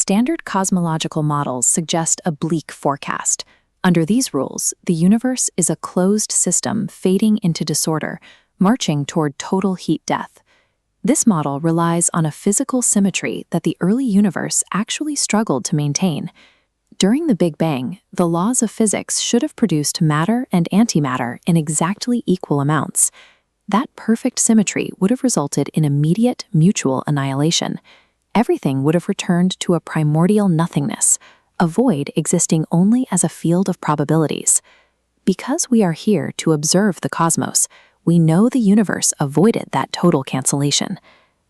Standard cosmological models suggest a bleak forecast. Under these rules, the universe is a closed system fading into disorder, marching toward total heat death. This model relies on a physical symmetry that the early universe actually struggled to maintain. During the Big Bang, the laws of physics should have produced matter and antimatter in exactly equal amounts. That perfect symmetry would have resulted in immediate mutual annihilation. Everything would have returned to a primordial nothingness, a void existing only as a field of probabilities. Because we are here to observe the cosmos, we know the universe avoided that total cancellation.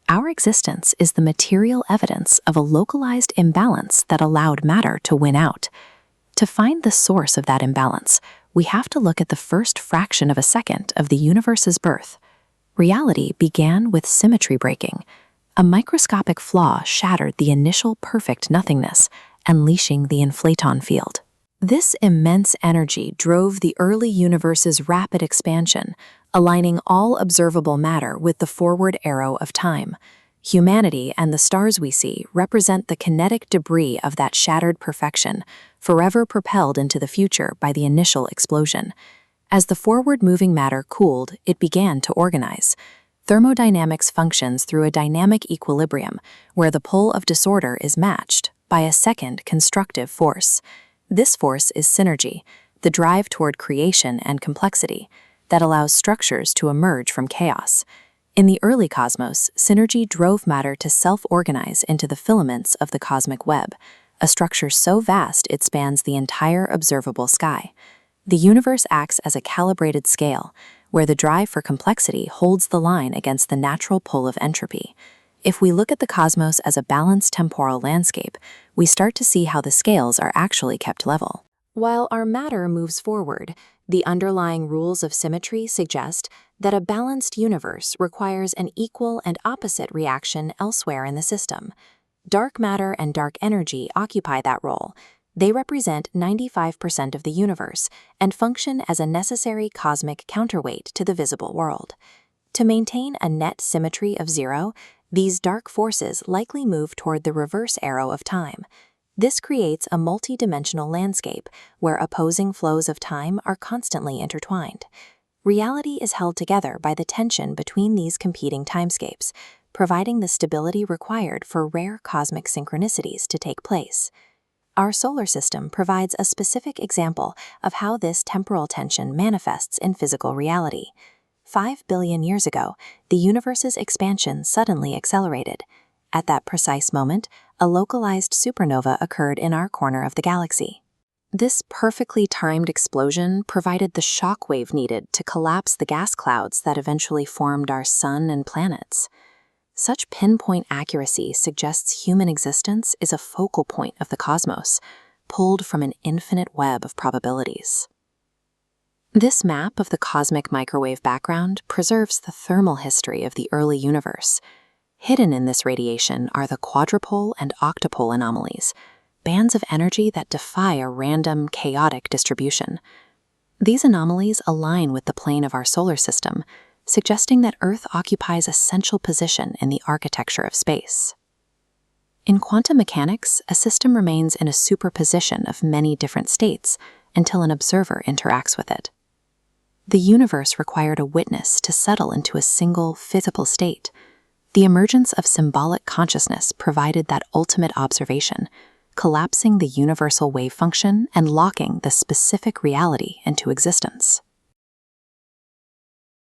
Our existence is the material evidence of a localized imbalance that allowed matter to win out. To find the source of that imbalance, we have to look at the first fraction of a second of the universe's birth. Reality began with symmetry-breaking. A microscopic flaw shattered the initial perfect nothingness, unleashing the inflaton field. This immense energy drove the early universe's rapid expansion, aligning all observable matter with the forward arrow of time. Humanity and the stars we see represent the kinetic debris of that shattered perfection, forever propelled into the future by the initial explosion. As the forward-moving matter cooled, it began to organize. Thermodynamics functions through a dynamic equilibrium, where the pull of disorder is matched by a second constructive force. This force is synergy, the drive toward creation and complexity that allows structures to emerge from chaos. In the early cosmos, synergy drove matter to self-organize into the filaments of the cosmic web, a structure so vast it spans the entire observable sky. The universe acts as a calibrated scale, where the drive for complexity holds the line against the natural pull of entropy. If we look at the cosmos as a balanced temporal landscape, we start to see how the scales are actually kept level. While our matter moves forward, the underlying rules of symmetry suggest that a balanced universe requires an equal and opposite reaction elsewhere in the system. Dark matter and dark energy occupy that role. They represent 95% of the universe and function as a necessary cosmic counterweight to the visible world. To maintain a net symmetry of zero, these dark forces likely move toward the reverse arrow of time. This creates a multi-dimensional landscape where opposing flows of time are constantly intertwined. Reality is held together by the tension between these competing timescapes, providing the stability required for rare cosmic synchronicities to take place. Our solar system provides a specific example of how this temporal tension manifests in physical reality. 5 billion years ago, the universe's expansion suddenly accelerated. At that precise moment, a localized supernova occurred in our corner of the galaxy. This perfectly timed explosion provided the shockwave needed to collapse the gas clouds that eventually formed our sun and planets. Such pinpoint accuracy suggests human existence is a focal point of the cosmos, pulled from an infinite web of probabilities. This map of the cosmic microwave background preserves the thermal history of the early universe. Hidden in this radiation are the quadrupole and octupole anomalies, bands of energy that defy a random, chaotic distribution. These anomalies align with the plane of our solar system, suggesting that Earth occupies a central position in the architecture of space. In quantum mechanics, a system remains in a superposition of many different states until an observer interacts with it. The universe required a witness to settle into a single physical state. The emergence of symbolic consciousness provided that ultimate observation, collapsing the universal wave function and locking the specific reality into existence.